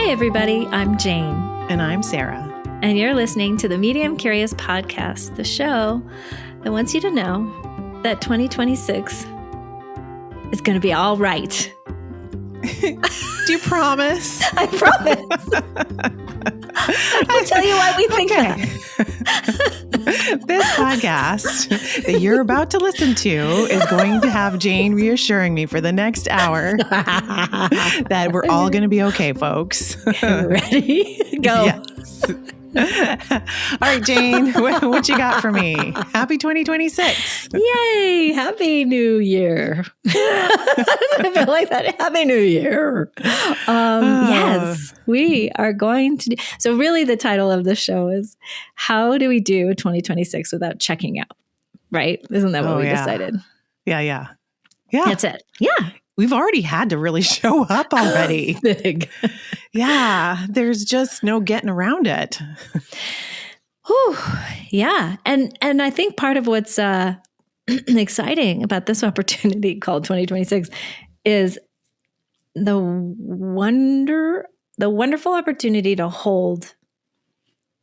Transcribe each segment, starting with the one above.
Hey, everybody, I'm Jane. And I'm Sarah. And you're listening to the Medium Curious Podcast, the show that wants you to know that 2026 is going to be all right. Do you promise? I promise. I'll tell you why we think that. This podcast that you're about to listen to is going to have Jane reassuring me for the next hour that we're all going to be okay, folks. Ready? Go. Yes. All right, Jane, what you got for me? Happy 2026. Yay. Happy New Year. I feel like that. Happy New Year. Yes, we are going to do. So really the title of the show is How Do We Do 2026 Without Checking Out? Right? Isn't that what we decided? Yeah. That's it. Yeah. We've already had to really show up already. Big. Yeah. There's just no getting around it. Whew, yeah. And I think part of what's exciting about this opportunity called 2026 is the wonderful opportunity to hold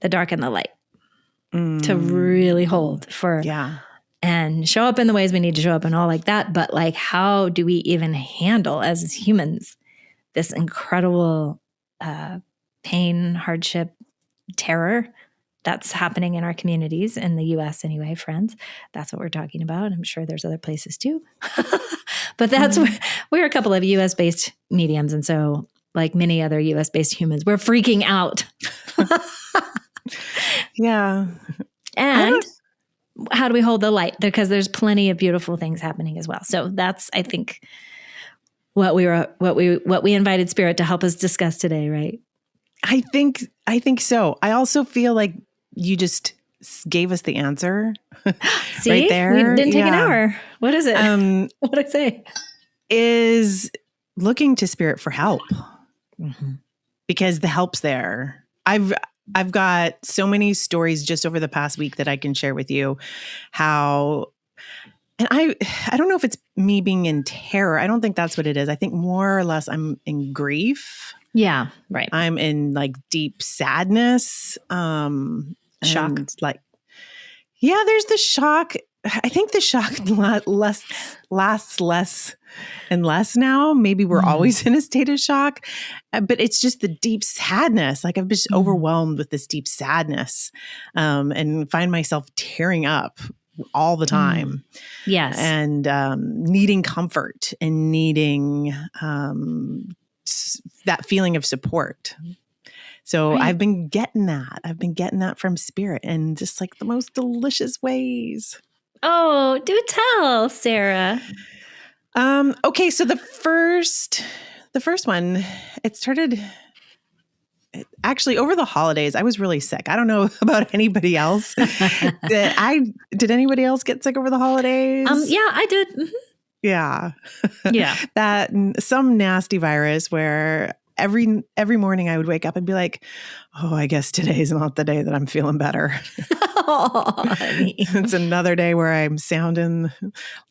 the dark and the light, to really hold for, and show up in the ways we need to show up and all like that. But like, how do we even handle as humans this incredible pain, hardship, terror that's happening in our communities in the US anyway, friends. That's what we're talking about. I'm sure there's other places too. But that's where we're a couple of US-based mediums. And so like many other US-based humans, we're freaking out. Yeah. And how do we hold the light? Because there's plenty of beautiful things happening as well. So that's, I think, what we invited Spirit to help us discuss today, right? I think so. I also feel like you just gave us the answer. See? Right there. We didn't take an hour. What is it? What did I say? Is looking to Spirit for help. Because the help's there. I've got so many stories just over the past week that I can share with you how, and I don't know if it's me being in terror. I don't think that's what it is. I think more or less I'm in grief. Yeah, right. I'm in like deep sadness. Shock. Like, yeah, there's the shock. I think the shock lasts less and less now. Maybe we're always in a state of shock, but it's just the deep sadness. Like I've been overwhelmed with this deep sadness, and find myself tearing up all the time. Yes. And needing comfort and needing that feeling of support. So I've been getting that. I've been getting that from Spirit in just like the most delicious ways. Oh, do tell, Sarah. Okay, so the first one, it started actually over the holidays. I was really sick. I don't know about anybody else. Did anybody else get sick over the holidays? Yeah, I did. Mm-hmm. Yeah. Yeah. That some nasty virus where every morning I would wake up and be like, oh, I guess today's not the day that I'm feeling better. Oh, honey. It's another day where I'm sounding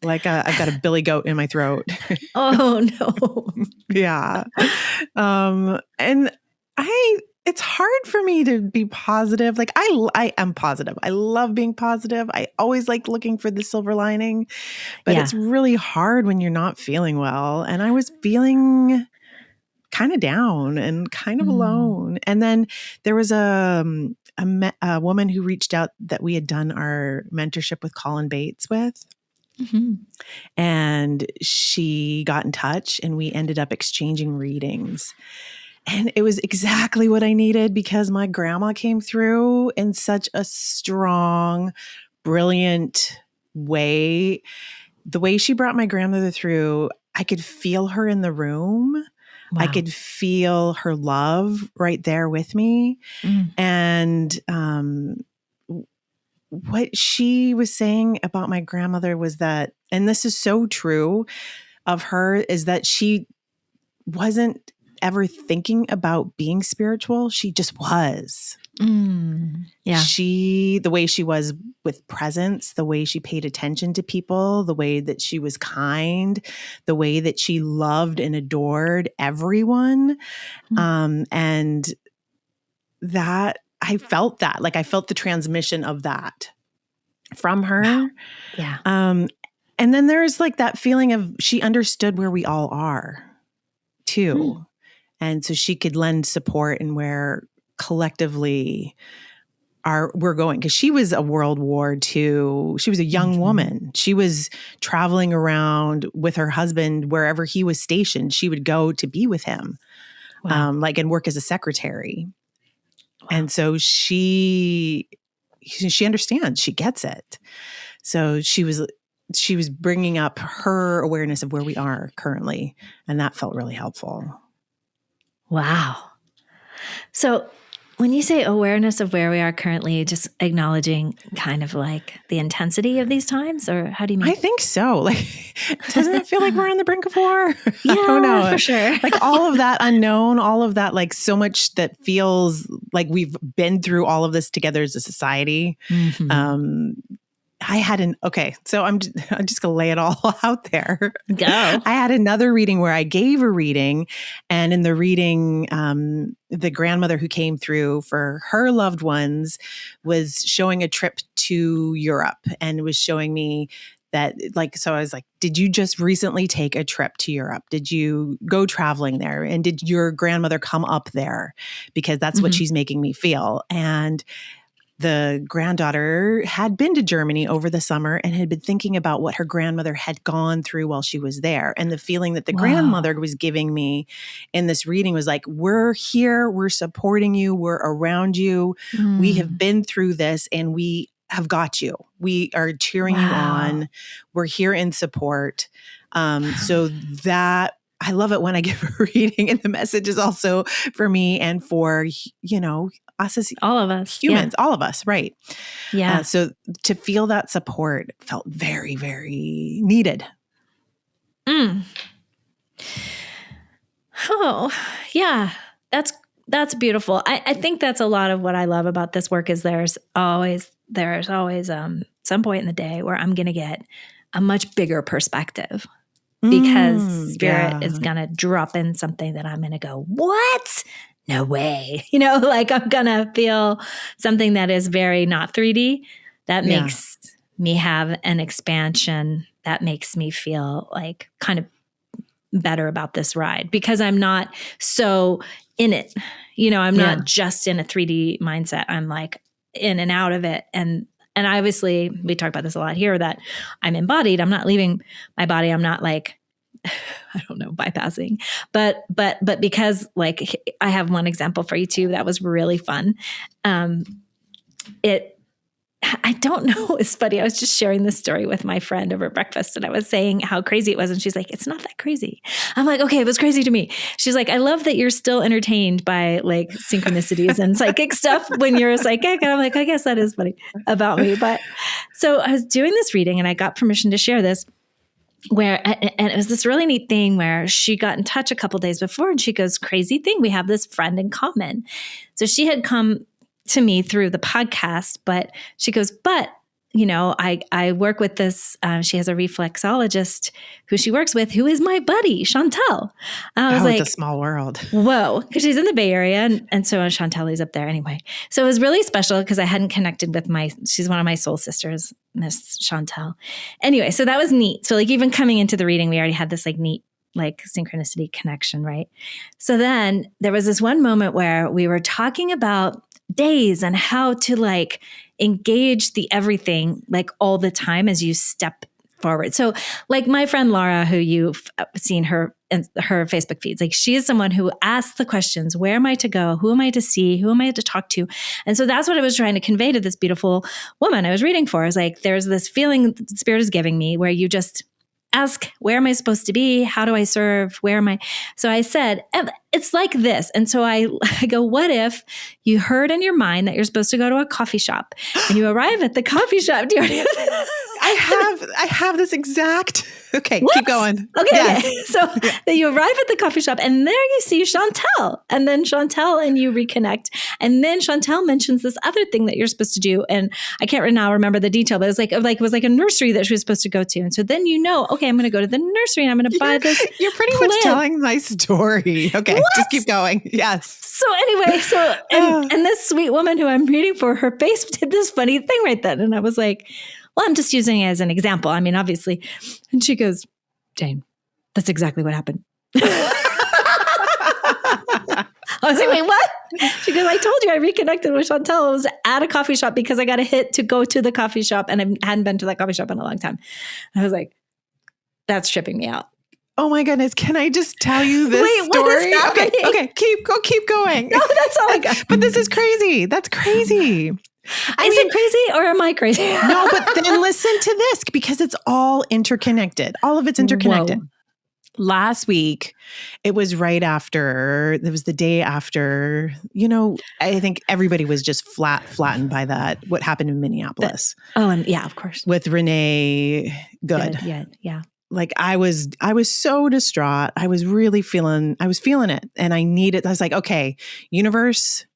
like I've got a billy goat in my throat. Oh, no. Yeah. And it's hard for me to be positive. Like I am positive. I love being positive. I always like looking for the silver lining, but it's really hard when you're not feeling well. And I was feeling kind of down and kind of alone. And then there was a woman who reached out that we had done our mentorship with Colin Bates with. And she got in touch and we ended up exchanging readings. And it was exactly what I needed because my grandma came through in such a strong, brilliant way. The way she brought my grandmother through, I could feel her in the room. Wow. I could feel her love right there with me. And what she was saying about my grandmother was that, and this is so true of her, is that she wasn't ever thinking about being spiritual. She just was. Yeah. The way she was with presence, the way she paid attention to people, the way that she was kind, the way that she loved and adored everyone. And that I felt that, like I felt the transmission of that from her. Wow. Yeah. And then there's like that feeling of she understood where we all are too. And so she could lend support and where collectively we're going. Because she was a World War II. She was a young woman. She was traveling around with her husband wherever he was stationed. She would go to be with him, and work as a secretary. Wow. And so she understands. She gets it. So she was bringing up her awareness of where we are currently, and that felt really helpful. Wow. So when you say awareness of where we are currently, just acknowledging kind of like the intensity of these times, or how do you mean? I think so. Like, doesn't it feel like we're on the brink of war? Yeah, I don't know. For sure. Like all of that unknown, all of that, like so much that feels like we've been through all of this together as a society. So I'm just going to lay it all out there. Go. I had another reading where I gave a reading, and in the reading, the grandmother who came through for her loved ones was showing a trip to Europe and was showing me that, like, so I was like, did you just recently take a trip to Europe? Did you go traveling there? And did your grandmother come up there? Because that's what she's making me feel. And the granddaughter had been to Germany over the summer and had been thinking about what her grandmother had gone through while she was there. And the feeling that the grandmother was giving me in this reading was like, we're here, we're supporting you, we're around you. We have been through this and we have got you. We are cheering you on. We're here in support. So that I love it when I give a reading, and the message is also for me and for, us as all of us humans, all of us. Right. Yeah. So to feel that support felt very, very needed. Oh, yeah. That's beautiful. I think that's a lot of what I love about this work is there's always some point in the day where I'm going to get a much bigger perspective because spirit is going to drop in something that I'm going to go, what? No way. Like I'm going to feel something that is very not 3D that makes me have an expansion that makes me feel like kind of better about this ride because I'm not so in it. I'm not just in a 3D mindset. I'm like in and out of it. And obviously we talk about this a lot here that I'm embodied. I'm not leaving my body. I'm not like, I don't know, bypassing, but because like I have one example for you too, that was really fun. I don't know. It's funny. I was just sharing this story with my friend over breakfast and I was saying how crazy it was. And she's like, it's not that crazy. I'm like, okay, it was crazy to me. She's like, I love that you're still entertained by like synchronicities and psychic stuff when you're a psychic. And I'm like, I guess that is funny about me. But so I was doing this reading and I got permission to share this and it was this really neat thing where she got in touch a couple days before and she goes, crazy thing. We have this friend in common. So she had come to me through the podcast, but she goes, I work with this, she has a reflexologist who she works with, who is my buddy, Chantal. I was like, it's a small world. Whoa. Because she's in the Bay Area. And so Chantal is up there anyway. So it was really special because I hadn't connected with she's one of my soul sisters, Miss Chantal. Anyway, so that was neat. So like even coming into the reading, we already had this like neat like synchronicity connection, right? So then there was this one moment where we were talking about days and how to like engage the everything like all the time as you step forward. So like my friend Laura, who you've seen her in her Facebook feeds, like she is someone who asks the questions, where am I to go? Who am I to see? Who am I to talk to? And so that's what I was trying to convey to this beautiful woman I was reading for. Is like, there's this feeling that the spirit is giving me where you just ask, where am I supposed to be? How do I serve? Where am I? So I said, it's like this. And so I go, what if you heard in your mind that you're supposed to go to a coffee shop and you arrive at the coffee shop? Do you already I I have this exact. Okay, what? Keep going. Okay. Yes. Okay. So then you arrive at the coffee shop, and there you see Chantel, and then Chantel and you reconnect, and then Chantel mentions this other thing that you're supposed to do, and I can't now remember the detail, but it was like a nursery that she was supposed to go to, and so then okay, I'm going to go to the nursery, and I'm going to buy this. You're pretty much telling my story. Okay, just keep going. Yes. So anyway, and this sweet woman who I'm reading for, her face did this funny thing right then, and I was like, well, I'm just using it as an example. I mean, obviously. And she goes, Jane, that's exactly what happened. I was like, wait, what? She goes, I told you I reconnected with Chantel. I was at a coffee shop because I got a hit to go to the coffee shop, and I hadn't been to that coffee shop in a long time. And I was like, that's tripping me out. Oh my goodness. Can I just tell you this story? What is happening? Okay. Keep going. No, that's all I got. But this is crazy. That's crazy. Is it crazy or am I crazy? No, but then listen to this, because it's all interconnected. All of it's interconnected. Whoa. Last week, it was the day after, I think everybody was just flattened by what happened in Minneapolis. And yeah, of course. With Renee Good. Yeah. Like I was so distraught. I was feeling it, and I was like, okay, universe,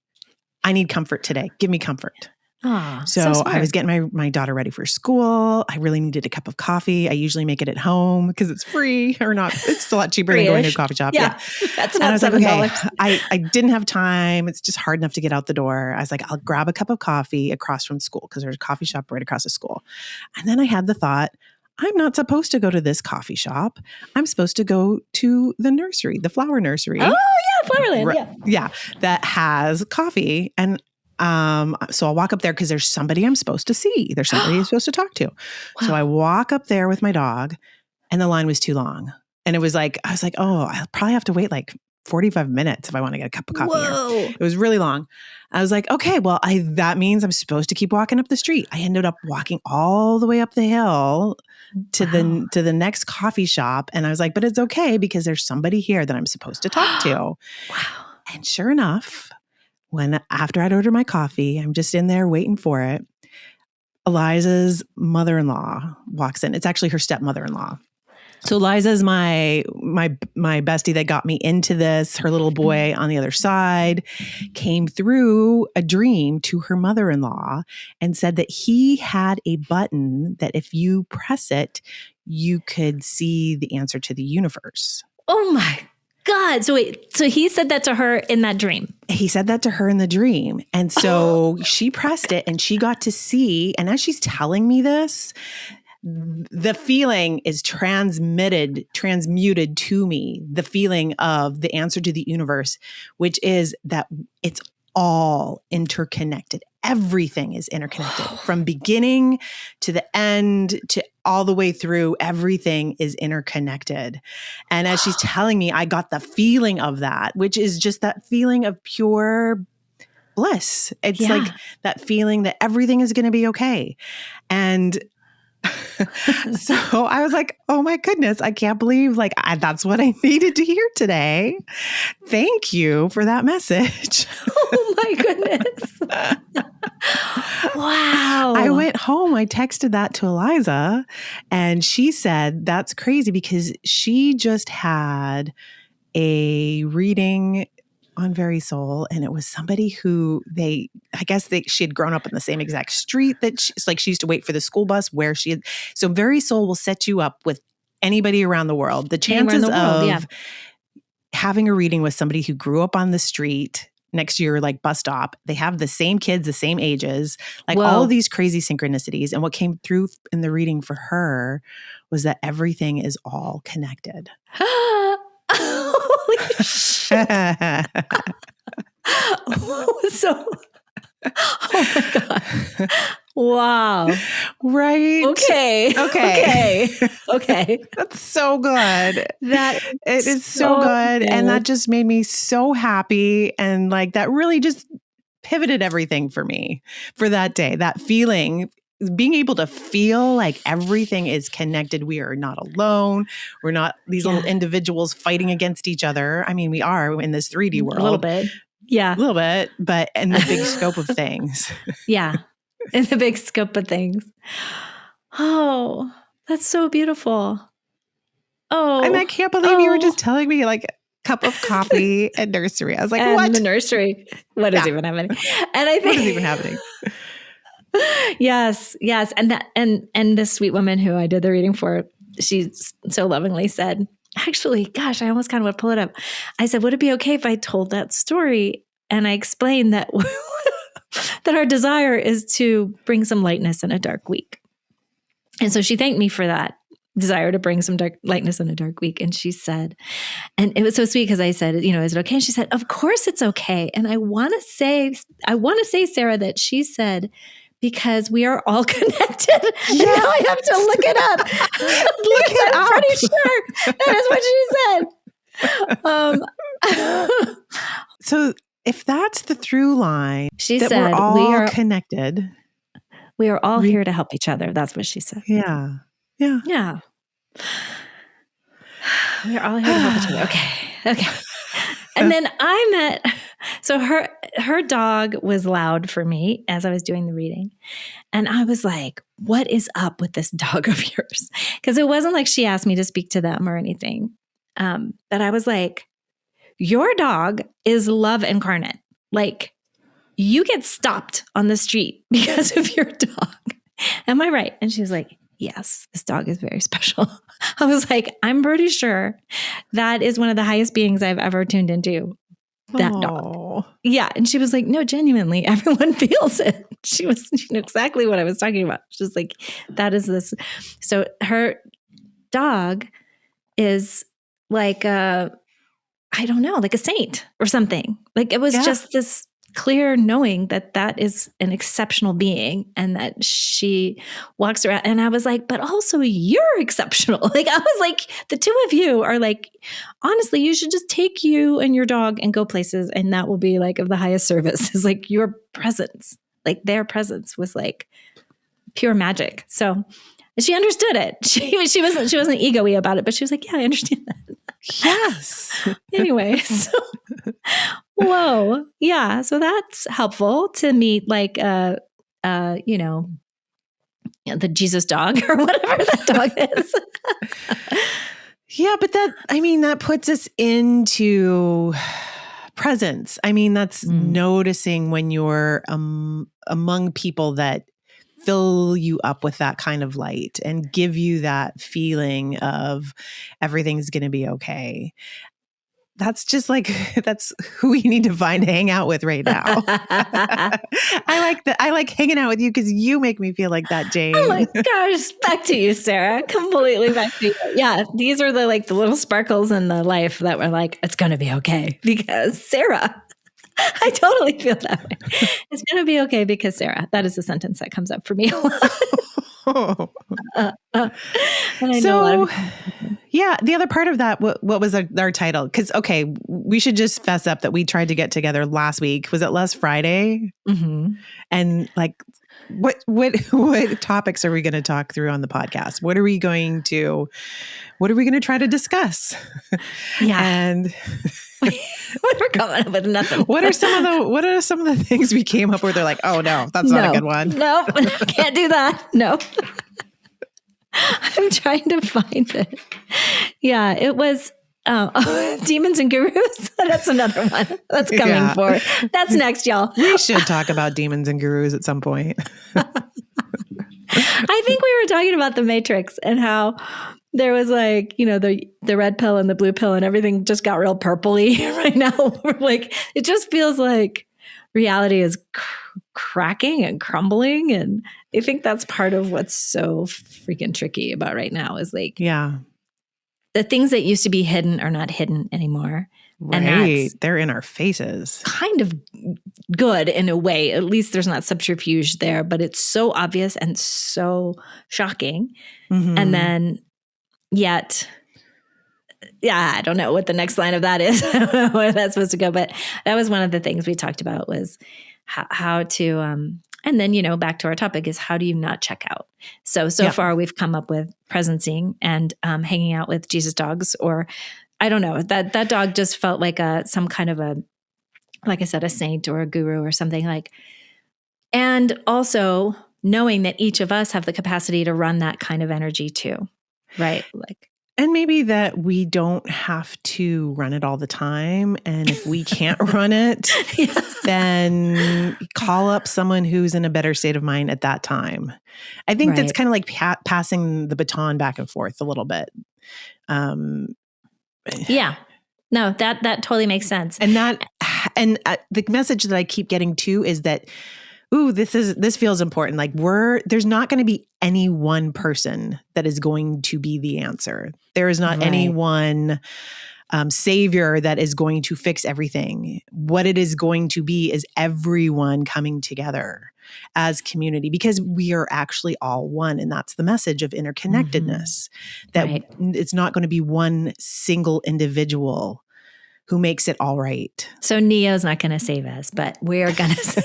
I need comfort today. Give me comfort. Oh, so I was getting my daughter ready for school. I really needed a cup of coffee. I usually make it at home because it's free or not. It's a lot cheaper than going to a coffee shop. Yeah. That's not $7. Like, okay, I didn't have time. It's just hard enough to get out the door. I was like, I'll grab a cup of coffee across from school because there's a coffee shop right across the school. And then I had the thought, I'm not supposed to go to this coffee shop. I'm supposed to go to the nursery, the flower nursery. Oh yeah, Flowerland. Yeah, that has coffee. And so I'll walk up there because there's somebody I'm supposed to see. There's somebody I'm supposed to talk to. Wow. So I walk up there with my dog, and the line was too long. And I was like, oh, I'll probably have to wait like 45 minutes if I want to get a cup of coffee. Whoa. Here. It was really long. I was like, okay, well, that means I'm supposed to keep walking up the street. I ended up walking all the way up the hill to the next coffee shop. And I was like, but it's okay because there's somebody here that I'm supposed to talk to. Wow. And sure enough, after I'd ordered my coffee, I'm just in there waiting for it. Eliza's mother-in-law walks in. It's actually her stepmother-in-law. So Liza's my bestie that got me into this. Her little boy on the other side came through a dream to her mother-in-law and said that he had a button that if you press it, you could see the answer to the universe. Oh my God. So he said that to her in that dream. He said that to her in the dream. And so she pressed it and she got to see, and as she's telling me this, the feeling is transmuted to me, the feeling of the answer to the universe, which is that it's all interconnected. Everything is interconnected from beginning to the end to all the way through. Everything is interconnected. And as she's telling me, I got the feeling of that, which is just that feeling of pure bliss. It's like that feeling that everything is going to be okay. And so I was like, oh my goodness, I can't believe that's what I needed to hear today. Thank you for that message. Oh my goodness. Wow. I went home, I texted that to Eliza, and she said, that's crazy because she just had a reading on Very Soul, and it was somebody who she had grown up in the same exact street that she used to wait for the school bus where she had. So Very Soul will set you up with anybody around the world. The chances of having a reading with somebody who grew up on the street next to your bus stop, they have the same kids, the same ages, all of these crazy synchronicities. And what came through in the reading for her was that everything is all connected. Holy shit. Oh my God. Wow. Right. Okay. That's so good. It is so good. And that just made me so happy. And that really just pivoted everything for me for that day. That feeling, being able to feel like everything is connected. We are not alone. We're not these little individuals fighting against each other. I mean, we are in this 3D world. A little bit. Yeah. A little bit, but in the big scope of things. Yeah. In the big scope of things. Oh, that's so beautiful. Oh, and I can't believe you were just telling me like cup of coffee and nursery. I was like, and what? the nursery. What is even happening? And I think what is even happening? Yes. And this sweet woman who I did the reading for, she so lovingly said, actually, gosh, I almost kind of want to pull it up. I said, would it be okay if I told that story? And I explained that that our desire is to bring some lightness in a dark week. And so she thanked me for that desire to bring some lightness in a dark week. And she said, and it was so sweet because I said, is it okay? And she said, of course it's okay. And I want to say, Sarah, that she said, because we are all connected. Yeah. And now I have to look it up. I'm pretty sure that is what she said. So if that's the through line, she that said, we're all connected. We are all here to help each other. That's what she said. Yeah. We're all here to help each other. Okay. And then so her dog was loud for me as I was doing the reading. And I was like, what is up with this dog of yours? Because it wasn't like she asked me to speak to them or anything. But I was like, your dog is love incarnate. Like, you get stopped on the street because of your dog. Am I right? And she was like, yes, this dog is very special. I was like, I'm pretty sure that is one of the highest beings I've ever tuned into. That dog. Yeah. And she was like, no, genuinely, everyone feels it. She knew exactly what I was talking about. She was like, that is this. So her dog is like I don't know, like a saint or something. Like it was just this clear knowing that is an exceptional being and that she walks around. And I was like, but also you're exceptional. Like, I was like, the two of you are like, honestly, you should just take you and your dog and go places. And that will be like of the highest service is like your presence, like their presence was like pure magic. So she understood it. She wasn't ego-y about it, but she was like, yeah, I understand that. Yes. Anyway, so whoa. Yeah. So that's helpful to meet like the Jesus dog or whatever that dog is. Yeah, but that puts us into presence. I mean, that's noticing when you're among people that fill you up with that kind of light and give you that feeling of everything's going to be okay. That's just like, that's who we need to hang out with right now. I like that. I like hanging out with you because you make me feel like that, Jane. Oh my gosh. Back to you, Sarah. Completely back to you. Yeah. These are the little sparkles in the life that were like, it's going to be okay because Sarah. I totally feel that way. It's going to be okay because Sarah. That is a sentence that comes up for me a lot. Yeah, the other part of that, what was our title? Because, okay, we should just fess up that we tried to get together last week. Was it last Friday? Mm-hmm. And like, what topics are we going to talk through on the podcast? What are we going to try to discuss? Yeah. And we're coming up with nothing. What are some of the things we came up with? They're like, oh no, that's not a good one. No, can't do that. No. I'm trying to find it. Yeah, it was Demons and Gurus. That's another one. That's coming forward. That's next, y'all. We should talk about demons and gurus at some point. I think we were talking about the Matrix and how there was like, the red pill and the blue pill and everything just got real purpley right now. We're like, it just feels like reality is cracking and crumbling. And I think that's part of what's so freaking tricky about right now is like, the things that used to be hidden are not hidden anymore. Right. And they're in our faces. Kind of good in a way. At least there's not subterfuge there, but it's so obvious and so shocking. Mm-hmm. And then yet, I don't know what the next line of that is. I don't know where that's supposed to go, but that was one of the things we talked about was how to, and then, back to our topic is how do you not check out? So far we've come up with presencing and hanging out with Jesus dogs, or I don't know, that dog just felt like some kind of like I said, a saint or a guru or something like, and also knowing that each of us have the capacity to run that kind of energy too. Right. Like, and maybe that we don't have to run it all the time. And if we can't run it, then call up someone who's in a better state of mind at that time. I think that's kind of like passing the baton back and forth a little bit. Yeah. No, that totally makes sense. And the message that I keep getting too is that, ooh, this feels important. Like there's not going to be any one person that is going to be the answer. There is not any one savior that is going to fix everything. What it is going to be is everyone coming together as community, because we are actually all one. And that's the message of interconnectedness, that it's not going to be one single individual who makes it all right. So Neo's not going to save us, but we're going to,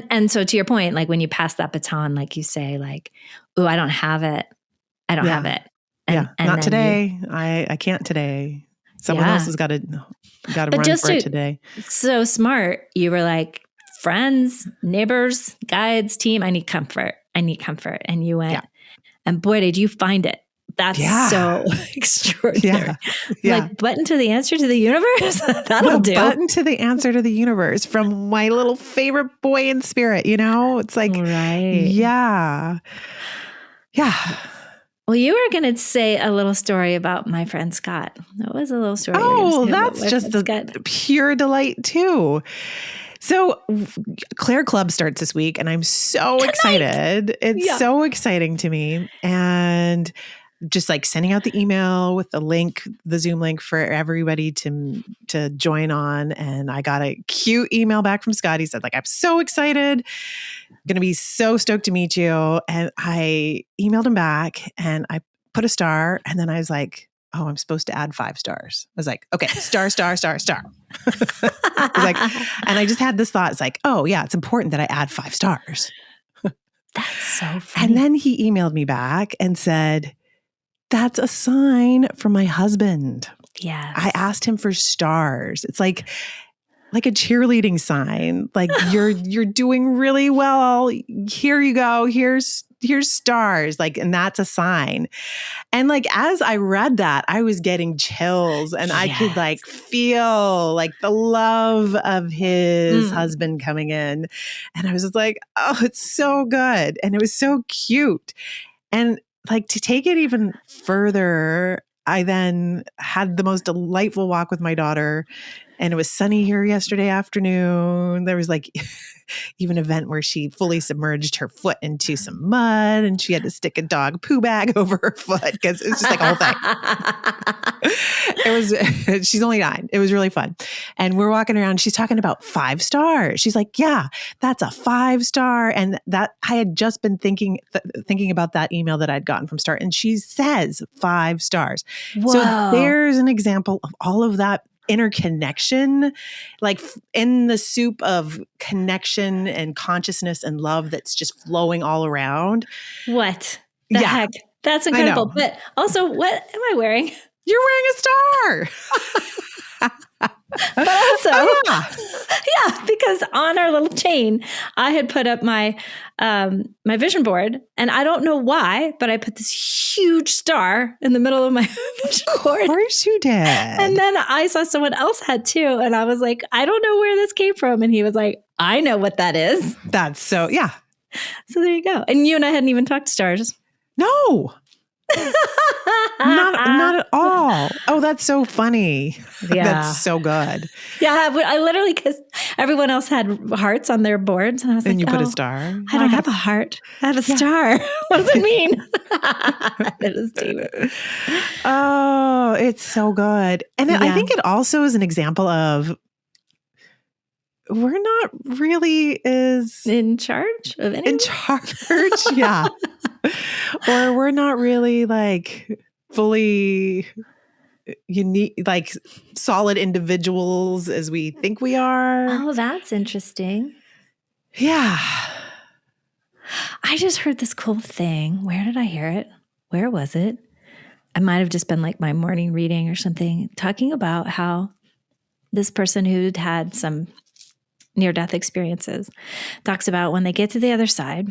and so to your point, like when you pass that baton, like you say, like, oh, I don't have it. I don't have it. And not today. I can't today. Someone else has got to run for it today. So smart. You were like, friends, neighbors, guides, team, I need comfort. And you went, and boy, did you find it. That's so extraordinary. Like, button to the answer to the universe? That'll do. Button to the answer to the universe from my little favorite boy in spirit, It's like, yeah. Well, you were going to say a little story about my friend Scott. That was a little story. Oh, that's just a pure delight too. So Claire Club starts this week and I'm so excited. It's so exciting to me. And just like sending out the email with the link, the Zoom link for everybody to join on. And I got a cute email back from Scott. He said, like, I'm so excited. Going to be so stoked to meet you. And I emailed him back and I put a star. And then I was like, oh, I'm supposed to add 5 stars. I was like, okay, star. I was like, and I just had this thought. It's like, oh yeah, it's important that I add 5 stars. That's so funny. And then he emailed me back and said, that's a sign from my husband. Yes. I asked him for stars. It's like a cheerleading sign. Like you're doing really well. Here you go. Here's stars. Like, and that's a sign. And like, as I read that, I was getting chills and I could like feel like the love of his husband coming in. And I was just like, oh, it's so good. And it was so cute. And like, to take it even further, I then had the most delightful walk with my daughter. And it was sunny here yesterday afternoon. There was like even an event where she fully submerged her foot into some mud and she had to stick a dog poo bag over her foot because it was just like a whole thing. She's only 9. It was really fun. And we're walking around. She's talking about 5 stars. She's like, yeah, that's a 5 star. And that I had just been thinking about that email that I'd gotten from Star. And she says 5 stars. Whoa. So there's an example of all of that interconnection, like in the soup of connection and consciousness and love that's just flowing all around. What the heck? That's incredible. But also, what am I wearing? You're wearing a star. But also, because on our little chain, I had put up my my vision board, and I don't know why, but I put this huge star in the middle of my vision board. Of course you did. And then I saw someone else had too, and I was like, I don't know where this came from, and he was like, I know what that is. That's so So there you go. And you and I hadn't even talked stars. No. Not at all. Oh, that's so funny. Yeah. That's so good. Yeah, I literally, because everyone else had hearts on their boards. And I was like, you put a star? I don't have a heart. I have a star. What does it mean? It was David. Oh, it's so good. And I think it also is an example of we're not really in charge of anything. In charge, yeah. Or we're not really like fully unique, like solid individuals as we think we are. Oh, that's interesting. Yeah. I just heard this cool thing. Where did I hear it? Where was it? I might have just been like my morning reading or something, talking about how this person who'd had some near-death experiences, talks about when they get to the other side,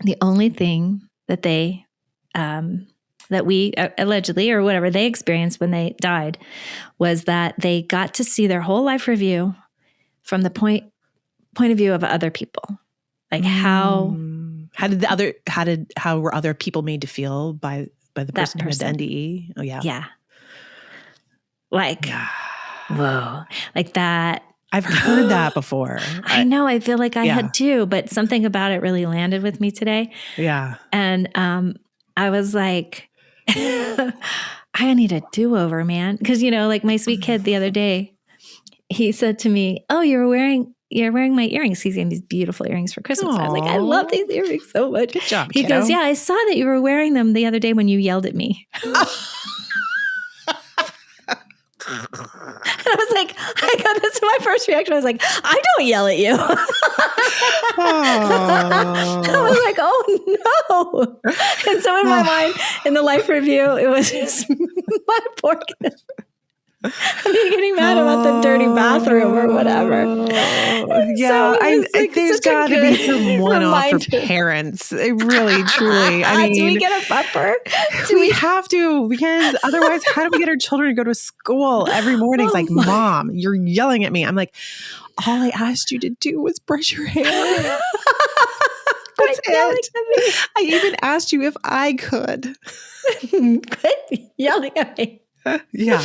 the only thing that they, that we allegedly or whatever they experienced when they died was that they got to see their whole life review from the point of view of other people. Like how were other people made to feel by the person who had the NDE? Oh yeah. Yeah. Like, whoa, like that. I've heard that before. I know. I feel like I had too, but something about it really landed with me today. Yeah. And I was like, I need a do-over, man. Because, like my sweet kid the other day, he said to me, "Oh, you're wearing my earrings." He's getting these beautiful earrings for Christmas. I was like, "I love these earrings so much." Good job, He goes, "Yeah, I saw that you were wearing them the other day when you yelled at me." And I was like, this is my first reaction. I was like, I don't yell at you. I was like, oh no. And so in my mind, in the life review, it was just my poor kid. Me getting mad about the dirty bathroom or whatever. Yeah, there's got to be some one-off for parents. Really, truly. I mean, do we get a buffer? We have to, because otherwise, how do we get our children to go to school every morning? It's like, Mom, you're yelling at me. I'm like, all I asked you to do was brush your hair. That's it. I even asked you if I could. Quit yelling at me. Yeah.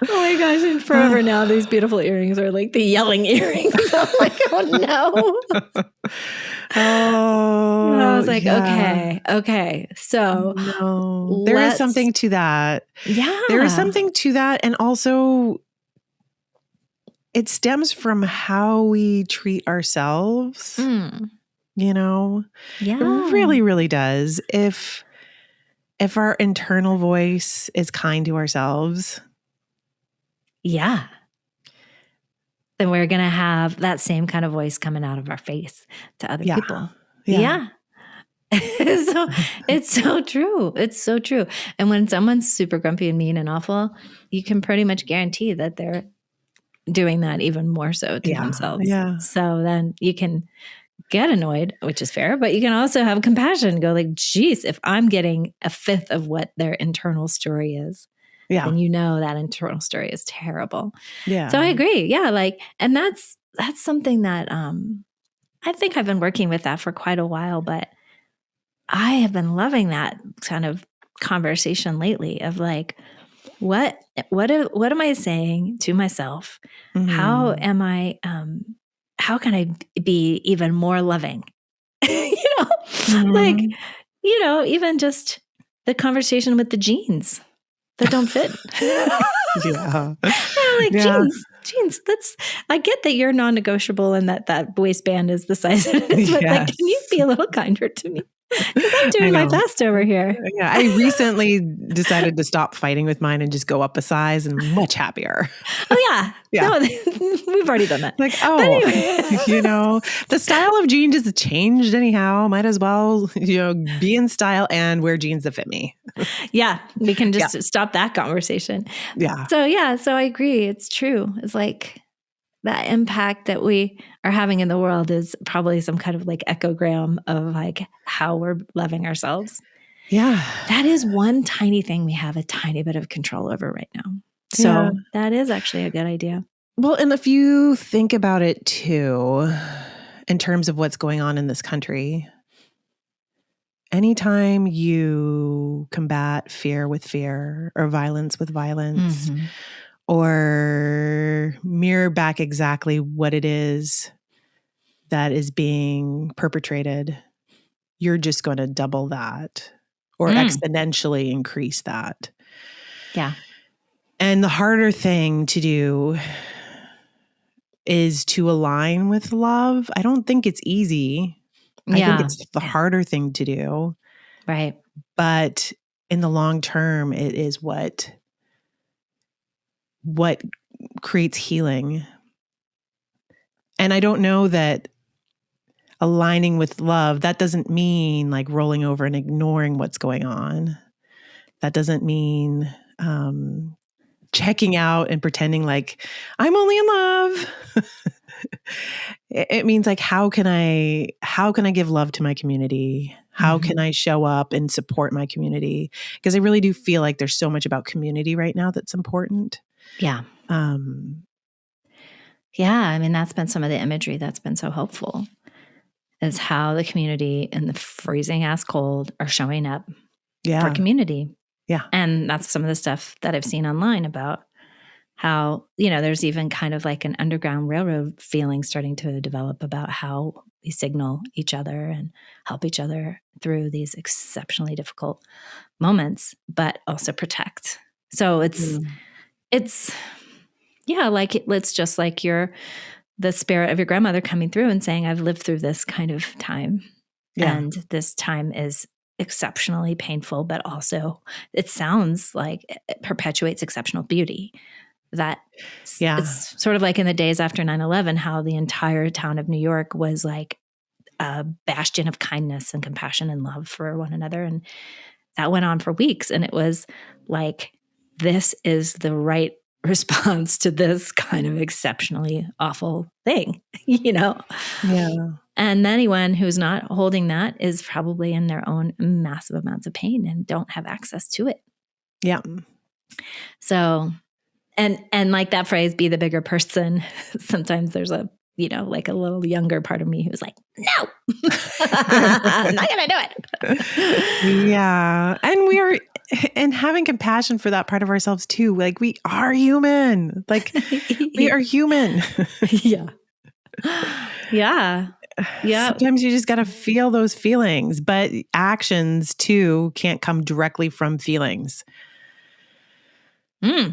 Oh my gosh. And forever now, these beautiful earrings are like the yelling earrings. I'm like, oh no. And I was like, okay. So there is something to that. Yeah. There is something to that. And also it stems from how we treat ourselves. Yeah. It really, really does. If our internal voice is kind to ourselves. Yeah. Then we're going to have that same kind of voice coming out of our face to other people. Yeah. So it's so true. It's so true. And when someone's super grumpy and mean and awful, you can pretty much guarantee that they're doing that even more so to themselves. Yeah. So then you can get annoyed, which is fair, but you can also have compassion, go like, geez, if I'm getting a fifth of what their internal story is, then that internal story is terrible. Yeah. So I agree. Yeah. Like, and that's something that I think I've been working with that for quite a while, but I have been loving that kind of conversation lately of like, what am I saying to myself? Mm-hmm. How am I how can I be even more loving? Like, even just the conversation with the jeans that don't fit. Jeans, I get that you're non-negotiable and that waistband is the size it is, but like, can you be a little kinder to me? Because I'm doing my best over here. Yeah, I recently decided to stop fighting with mine and just go up a size, and I'm much happier. Oh yeah. No, we've already done that. Like, anyway. The style of jeans has changed anyhow. Might as well, be in style and wear jeans that fit me. Yeah, we can just stop that conversation. Yeah. So I agree. It's true. It's like that impact that we are having in the world is probably some kind of like echogram of like how we're loving ourselves. Yeah. That is one tiny thing we have a tiny bit of control over right now. So that is actually a good idea. Well, and if you think about it too, in terms of what's going on in this country, anytime you combat fear with fear or violence with violence, or mirror back exactly what it is that is being perpetrated, you're just going to double that or exponentially increase that. Yeah. And the harder thing to do is to align with love. I don't think it's easy. I think it's the harder thing to do. Right. But in the long term, it is what creates healing. And I don't know that aligning with love, that doesn't mean like rolling over and ignoring what's going on. That doesn't mean checking out and pretending like I'm only in love. it means like, how can I give love to my community? How can I show up and support my community? Because I really do feel like there's so much about community right now that's important. Yeah. Yeah. I mean, that's been some of the imagery that's been so helpful, is how the community in the freezing ass cold are showing up for community. Yeah. And that's some of the stuff that I've seen online about how, there's even kind of like an underground railroad feeling starting to develop about how we signal each other and help each other through these exceptionally difficult moments, but also protect. So it's just like the spirit of your grandmother coming through and saying, I've lived through this kind of time. Yeah. And this time is exceptionally painful, but also it sounds like it perpetuates exceptional beauty. It's sort of like in the days after 9/11, how the entire town of New York was like a bastion of kindness and compassion and love for one another. And that went on for weeks. And it was like, this is the right response to this kind of exceptionally awful thing, Yeah. And anyone who's not holding that is probably in their own massive amounts of pain and don't have access to it. Yeah. So, and like that phrase, be the bigger person. Sometimes there's a little younger part of me who's like, no, I'm not going to do it. Yeah. And having compassion for that part of ourselves too. Like, we are human. Like, we are human. Yeah. Yeah. Yeah. Sometimes you just got to feel those feelings, but actions too can't come directly from feelings.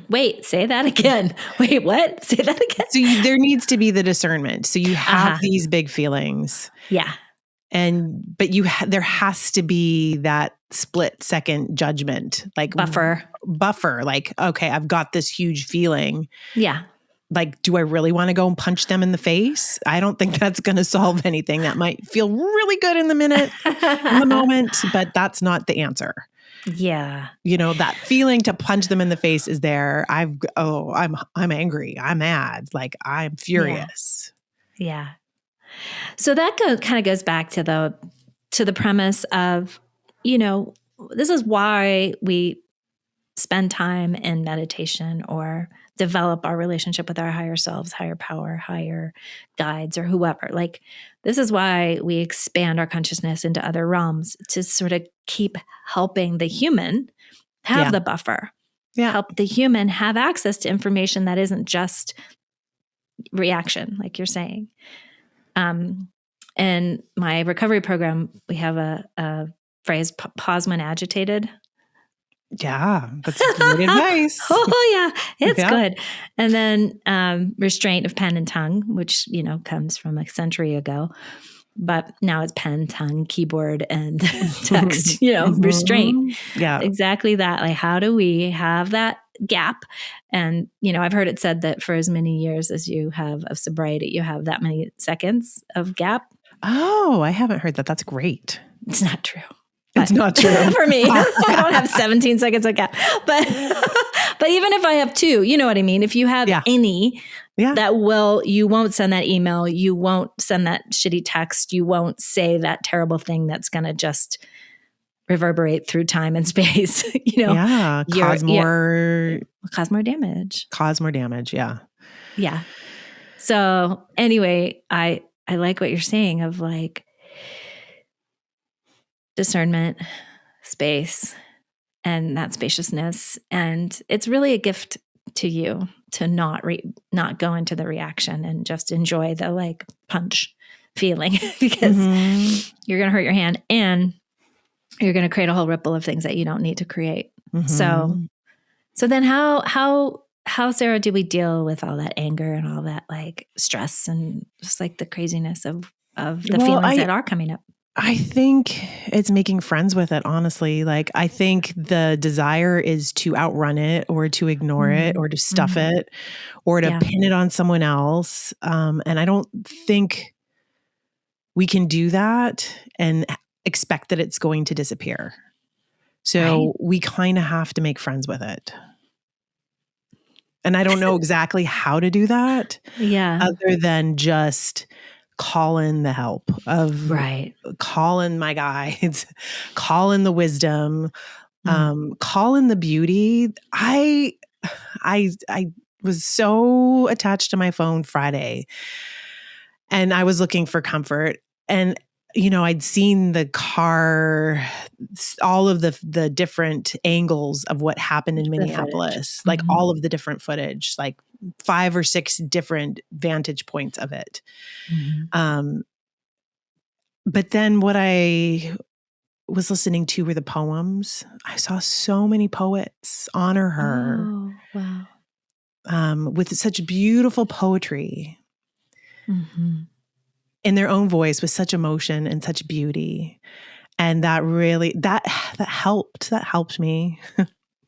Wait, say that again. Wait, what? Say that again. So there needs to be the discernment. So you have these big feelings. Yeah. But there has to be that split second judgment, like buffer. Like, okay, I've got this huge feeling. Yeah. Like, do I really want to go and punch them in the face? I don't think that's going to solve anything. That might feel really good in the moment, but that's not the answer. Yeah. That feeling to punch them in the face is there. I'm angry. I'm mad. Like, I'm furious. Yeah. So that kind of goes back to the premise of, this is why we spend time in meditation or develop our relationship with our higher selves, higher power, higher guides, or whoever. Like, this is why we expand our consciousness into other realms, to sort of keep helping the human have the buffer, help the human have access to information that isn't just reaction, like you're saying. In my recovery program, we have a phrase, pause when agitated. Yeah, that's great advice. Oh yeah, it's good. And then restraint of pen and tongue, which comes from a century ago, but now it's pen, tongue, keyboard, and text. Restraint. Yeah, exactly that. Like, how do we have that gap? And I've heard it said that for as many years as you have of sobriety, you have that many seconds of gap. Oh, I haven't heard that. That's great. It's not true. It's not true for me. I don't have 17 seconds of gap, but even if I have 2, you know what I mean? If you have any, you won't send that email. You won't send that shitty text. You won't say that terrible thing that's going to just reverberate through time and space. Cause more damage. Cause more damage. Yeah. Yeah. So anyway, I like what you're saying of like, discernment, space, and that spaciousness. And it's really a gift to you to not go into the reaction and just enjoy the like punch feeling, because you're going to hurt your hand and you're going to create a whole ripple of things that you don't need to create. So then how Sarah, do we deal with all that anger and all that like stress and just like the craziness of the feelings that are coming up? I think it's making friends with it, honestly. Like, I think the desire is to outrun it or to ignore it or to stuff it or to pin it on someone else. And I don't think we can do that and expect that it's going to disappear. So we kind of have to make friends with it. And I don't know exactly how to do that. Yeah. Other than just call in the help of call in my guides, call in the wisdom, call in the beauty. I was so attached to my phone Friday, and I was looking for comfort. And I'd seen the car, all of the different angles of what happened in Minneapolis, like all of the different footage, like 5 or 6 different vantage points of it. But then what I was listening to were the poems. I saw so many poets honor her. Oh, wow. With such beautiful poetry. In their own voice with such emotion and such beauty. And that really, that helped me.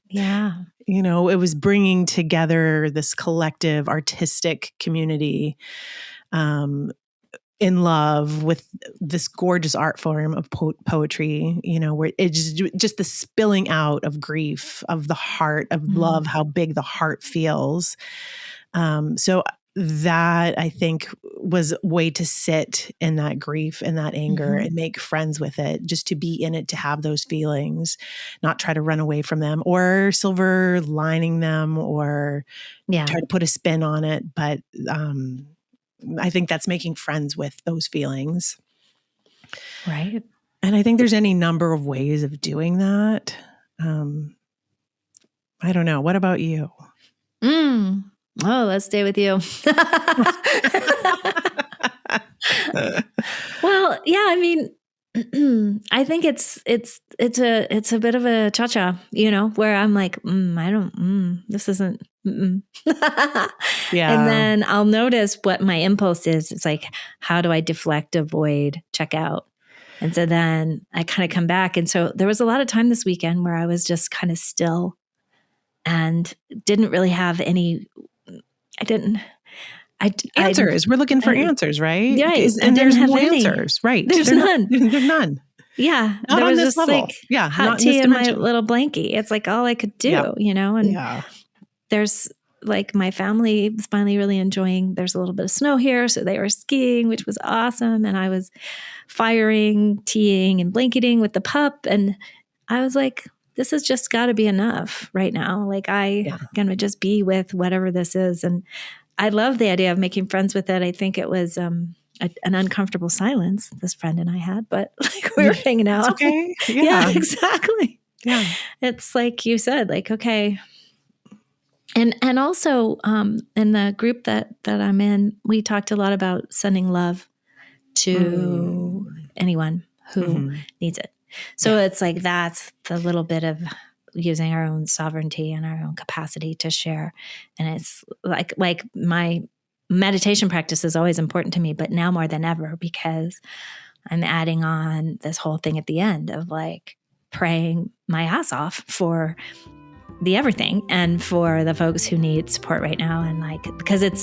Yeah. It was bringing together this collective artistic community, in love with this gorgeous art form of poetry, where it's just the spilling out of grief, of the heart, of love, how big the heart feels. So that, I think, was a way to sit in that grief and that anger and make friends with it, just to be in it, to have those feelings, not try to run away from them or silver lining them or try to put a spin on it. But I think that's making friends with those feelings. Right. And I think there's any number of ways of doing that. I don't know. What about you? Oh, let's stay with you. Well, yeah, I mean, I think it's a bit of a cha-cha, where I'm like, this isn't. Yeah. And then I'll notice what my impulse is. It's like, how do I deflect, avoid, check out? And so then I kind of come back. And so there was a lot of time this weekend where I was just kind of still and didn't really have any. Answers. We're looking for answers, right? Right. And there's no answers, right? There's none. There's none. Yeah. Not there was on this just level. like Yeah. hot tea in my little blankie. It's like all I could do, and there's like my family was finally really enjoying, there's a little bit of snow here. So they were skiing, which was awesome. And I was firing, teeing and blanketing with the pup. And I was like, this has just got to be enough right now. Like I'm going to just be with whatever this is. And I love the idea of making friends with it. I think it was an uncomfortable silence this friend and I had, but like we were hanging out. It's okay. Yeah, exactly. Yeah. It's like you said, like, okay. And also in the group that I'm in, we talked a lot about sending love to anyone who needs it. So it's like, that's the little bit of using our own sovereignty and our own capacity to share. And it's like my meditation practice is always important to me, but now more than ever, because I'm adding on this whole thing at the end of like praying my ass off for the everything and for the folks who need support right now. And like, because it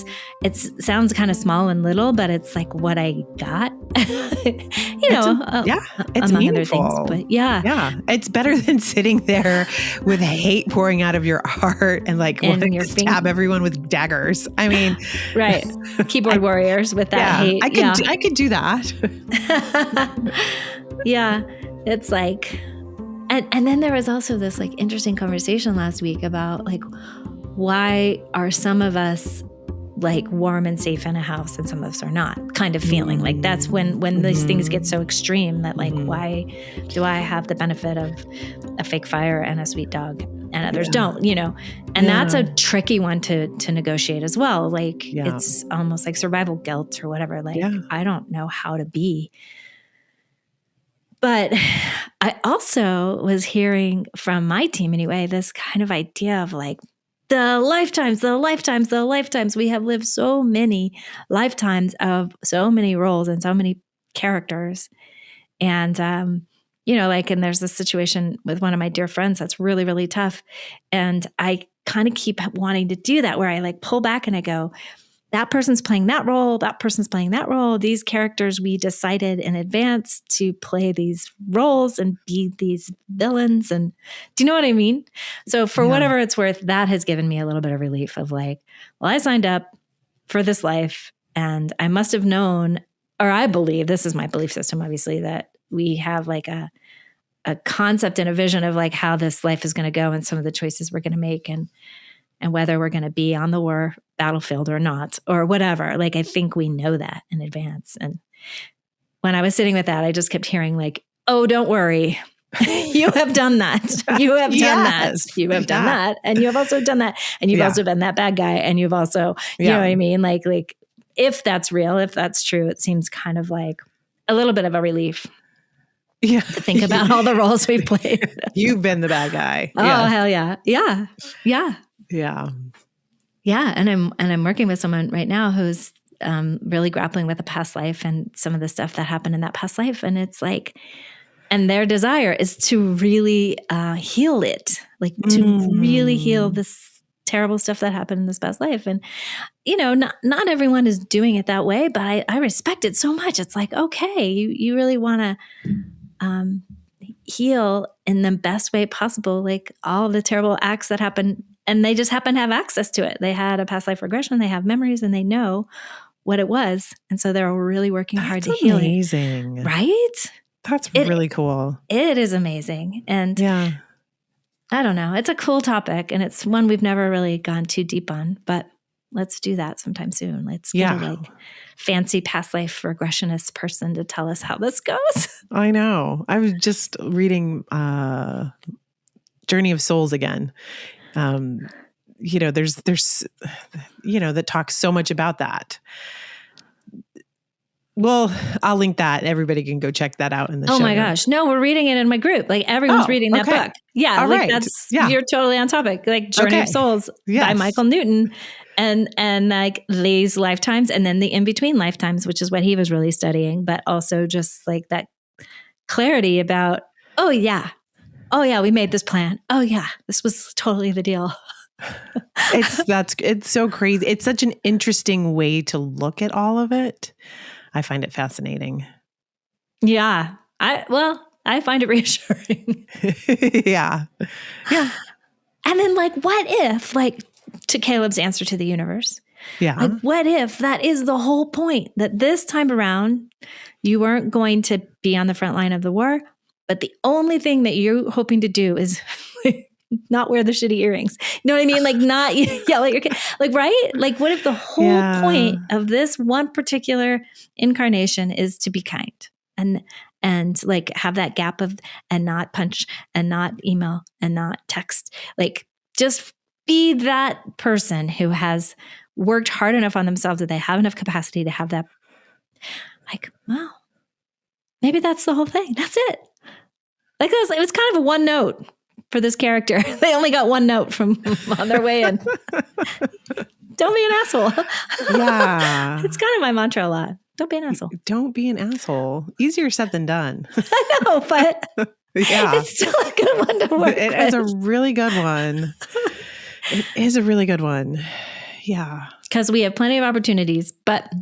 sounds kind of small and little, but it's like what I got, it's among meaningful. Other things, but yeah, it's better than sitting there with hate pouring out of your heart and like wanting to stab everyone with daggers. I mean, right. Keyboard warriors with that hate. I could do that. Yeah. It's like, and then there was also this like interesting conversation last week about like, why are some of us like warm and safe in a house and some of us are not, kind of feeling like that's when these things get so extreme that like, why do I have the benefit of a fake fire and a sweet dog and others don't, and that's a tricky one to negotiate as well. Like it's almost like survival guilt or whatever. Like, I don't know how to be. But I also was hearing from my team anyway, this kind of idea of like the lifetimes. We have lived so many lifetimes of so many roles and so many characters. And, and there's this situation with one of my dear friends that's really, really tough. And I kind of keep wanting to do that where I like pull back and I go, that person's playing that role, that person's playing that role. These characters, we decided in advance to play these roles and be these villains. And do you know what I mean? So for whatever it's worth, that has given me a little bit of relief of like, well, I signed up for this life and I must have known, or I believe, this is my belief system, obviously, that we have like a concept and a vision of like how this life is going to go and some of the choices we're going to make and whether we're going to be on the war battlefield or not, or whatever. Like, I think we know that in advance. And when I was sitting with that, I just kept hearing like, oh, don't worry. You have done that. You have done that. You have done that. And you have also done that. And you've also been that bad guy. And you've also, you know what I mean? Like if that's real, if that's true, it seems kind of like a little bit of a relief. To think about all the roles we've played. You've been the bad guy. Oh, hell yeah. Yeah. Yeah. Yeah. Yeah. And I'm working with someone right now who's really grappling with a past life and some of the stuff that happened in that past life. And it's like, and their desire is to really heal it, like to really heal this terrible stuff that happened in this past life. And, you know, not everyone is doing it that way, but I respect it so much. It's like, okay, you really want to heal in the best way possible, like all the terrible acts that happen. And they just happen to have access to it. They had a past life regression. They have memories and they know what it was. And so they're really working hard to heal it. Amazing. Right? That's really cool. It is amazing. And I don't know. It's a cool topic and it's one we've never really gone too deep on, but let's do that sometime soon. Let's get a like fancy past life regressionist person to tell us how this goes. I know. I was just reading Journey of Souls again. You know, there's, you know, that talks so much about that. Well, I'll link that. Everybody can go check that out in the show. Oh my gosh. No, we're reading it in my group. Like everyone's reading that book. Yeah. All like right. that's, you're totally on topic. Like Journey of Souls by Michael Newton and like these lifetimes and then the in-between lifetimes, which is what he was really studying, but also just like that clarity about, oh yeah, we made this plan. Oh yeah, this was totally the deal. It's so crazy. It's such an interesting way to look at all of it. I find it fascinating. Yeah. I find it reassuring. Yeah. And then like, what if, like to Caleb's answer to the universe, like what if that is the whole point, that this time around you weren't going to be on the front line of the war, but the only thing that you're hoping to do is not wear the shitty earrings. You know what I mean? Like not yell at your kid. Like, right? Like what if the whole point of this one particular incarnation is to be kind and like have that gap of, and not punch and not email and not text, like just be that person who has worked hard enough on themselves that they have enough capacity to have that, like, wow, maybe that's the whole thing. That's it. Like it was kind of a one note for this character. They only got one note from on their way in. Don't be an asshole. Yeah. It's kind of my mantra a lot. Don't be an asshole. Don't be an asshole. Easier said than done. I know, but it's still a good one to work with. It's a really good one. It is a really good one. Yeah. Because we have plenty of opportunities, but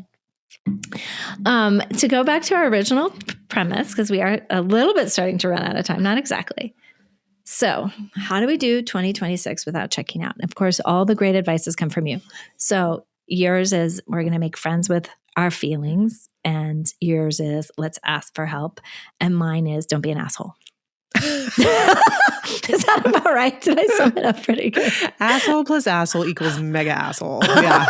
to go back to our original premise, because we are a little bit starting to run out of time, not exactly. So how do we do 2026 without checking out? And of course, all the great advices come from you. So yours is we're going to make friends with our feelings, and yours is let's ask for help. And mine is don't be an asshole. Is that about right? Did I sum it up pretty good? Asshole plus asshole equals mega asshole. Yeah.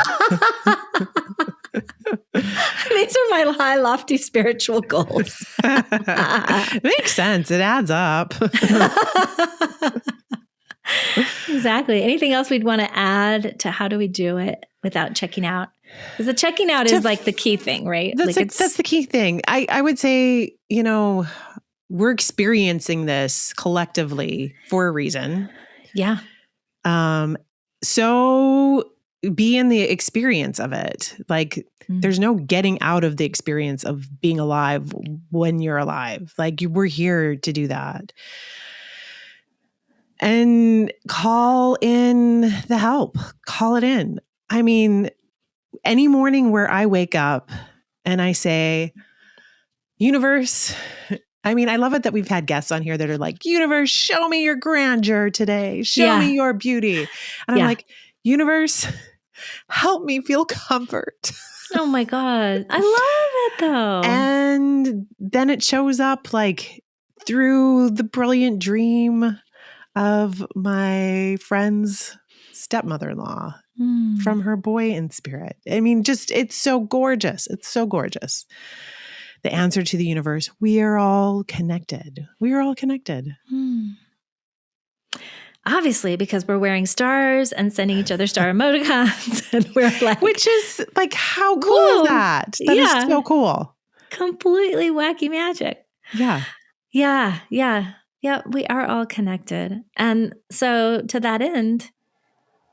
These are my high, lofty spiritual goals. Makes sense. It adds up. Exactly. Anything else we'd want to add to how do we do it without checking out? Because the checking out is like the key thing, right? That's the key thing. I would say, you know, we're experiencing this collectively for a reason. Yeah. So be in the experience of it. Like there's no getting out of the experience of being alive when you're alive. Like we're here to do that. And call in the help. Call it in. I mean, any morning where I wake up and I say, universe, I mean, I love it that we've had guests on here that are like, universe, show me your grandeur today. Show me your beauty. And I'm like, universe, help me feel comfort. Oh my God. I love it though. And then it shows up like through the brilliant dream of my friend's stepmother-in-law from her boy in spirit. I mean, just, it's so gorgeous. It's so gorgeous. The answer to the universe, we are all connected. We are all connected. Obviously, because we're wearing stars and sending each other star emoticons. And we're like, which is like, how cool is that? That is so cool. Completely wacky magic. Yeah. Yeah. Yeah. Yeah. We are all connected. And so to that end,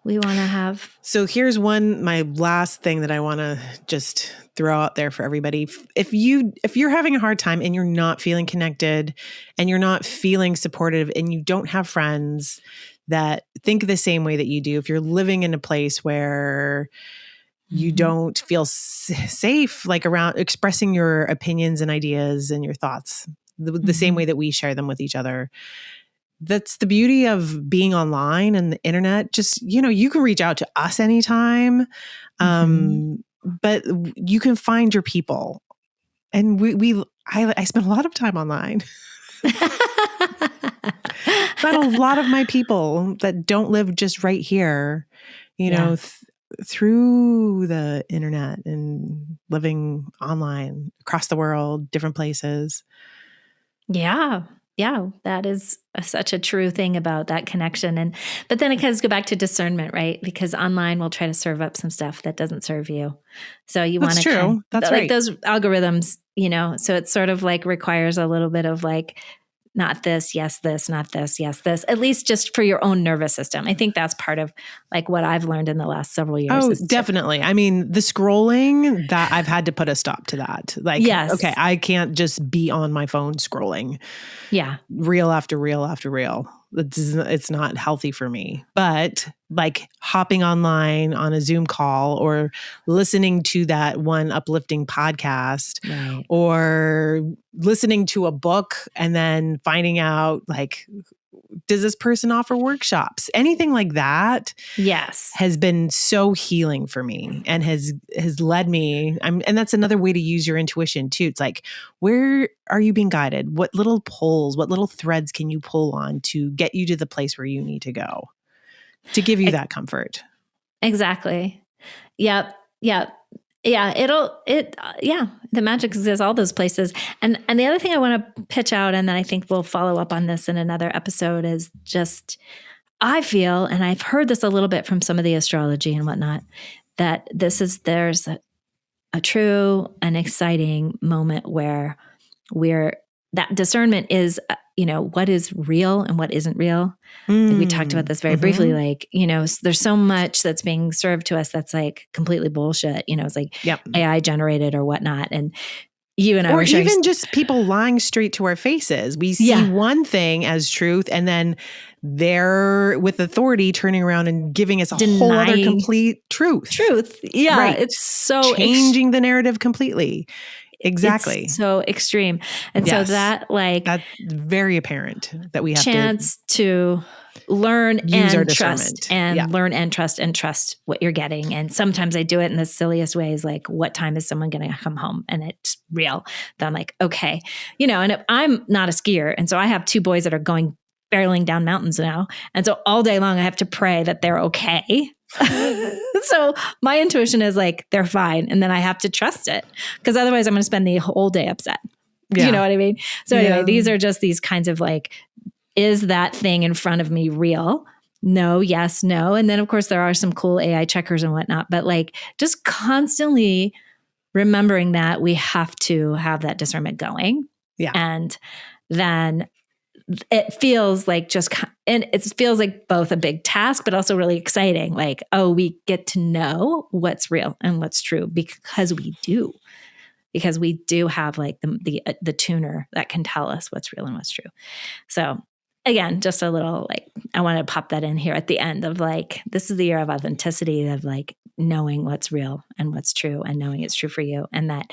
we want to have. So here's my last thing that I want to just throw out there for everybody. If you're having a hard time and you're not feeling connected and you're not feeling supportive and you don't have friends that think the same way that you do, if you're living in a place where you don't feel safe, like around expressing your opinions and ideas and your thoughts, the same way that we share them with each other. That's the beauty of being online and the internet. Just, you can reach out to us anytime. But you can find your people. And I spend a lot of time online. But a lot of my people that don't live just right here, through the internet and living online across the world, different places. Yeah. Yeah, that is such a true thing about that connection. But then it kind of go back to discernment, right? Because online will try to serve up some stuff that doesn't serve you. So you want to That's like right. those algorithms, so it sort of like requires a little bit of like, not this, yes, this, not this, yes, this, at least just for your own nervous system. I think that's part of like what I've learned in the last several years. Oh, definitely. I mean, the scrolling, that I've had to put a stop to that. Like, okay, I can't just be on my phone scrolling. Yeah. Reel after reel after reel. It's not healthy for me. But like hopping online on a Zoom call or listening to that one uplifting podcast or listening to a book and then finding out like, does this person offer workshops? Anything like that has been so healing for me and has led me. And that's another way to use your intuition too. It's like, where are you being guided? What little pulls, what little threads can you pull on to get you to the place where you need to go to give you that comfort? Exactly. Yep. Yep. Yeah, the magic exists all those places. And the other thing I want to pitch out, and then I think we'll follow up on this in another episode, is just, I feel, and I've heard this a little bit from some of the astrology and whatnot, that there's a true and exciting moment where that discernment is, what is real and what isn't real. Like we talked about this very briefly, like, there's so much that's being served to us that's like completely bullshit. It's like AI generated or whatnot. And you and I or even just people lying straight to our faces. We see one thing as truth and then they're with authority turning around and giving us a whole other complete truth. Yeah. Right. It's so changing the narrative completely. Exactly. It's so extreme. And so that's very apparent that we have chance to learn use and trust and learn and trust what you're getting. And sometimes I do it in the silliest ways, like what time is someone going to come home? And it's real. Then I'm like, okay, and I'm not a skier. And so I have 2 boys that are going barreling down mountains now. And so all day long I have to pray that they're okay. So my intuition is like, they're fine. And then I have to trust it because otherwise I'm going to spend the whole day upset. You know what I mean? So anyway, these are just these kinds of like, is that thing in front of me real? No, yes, no. And then of course there are some cool AI checkers and whatnot, but like just constantly remembering that we have to have that discernment going. Yeah. And then it feels like it feels like both a big task, but also really exciting. Like, oh, we get to know what's real and what's true because we do have like the tuner that can tell us what's real and what's true. So again, just a little like I want to pop that in here at the end of like, this is the year of authenticity, of like knowing what's real and what's true and knowing it's true for you, and that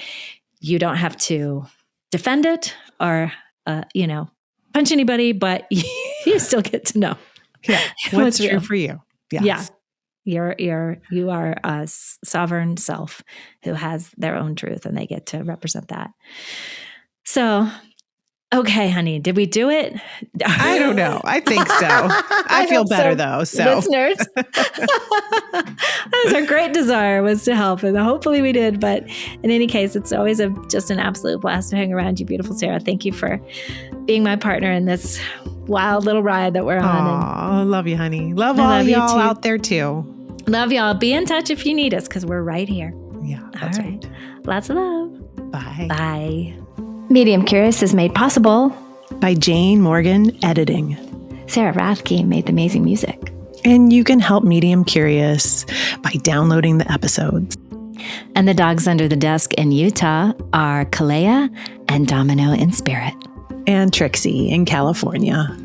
you don't have to defend it or, punch anybody, but you still get to know. Yeah. What's true for you. Yes. Yeah. You are a sovereign self who has their own truth, and they get to represent that. So, okay, honey, did we do it? I don't know. I think so. I feel better though. So listeners, that was our great desire, was to help, and hopefully we did. But in any case, it's always just an absolute blast to hang around you, beautiful Sarah. Thank you for being my partner in this wild little ride that we're on. I love you, honey. Love all y'all out there too. Love y'all. Be in touch if you need us, because we're right here. Yeah, that's right. Lots of love. Bye. Bye. Medium Curious is made possible by Jane Morgan Editing. Sarah Rathke made the amazing music. And you can help Medium Curious by downloading the episodes. And the dogs under the desk in Utah are Kalea and Domino in spirit. And Trixie in California.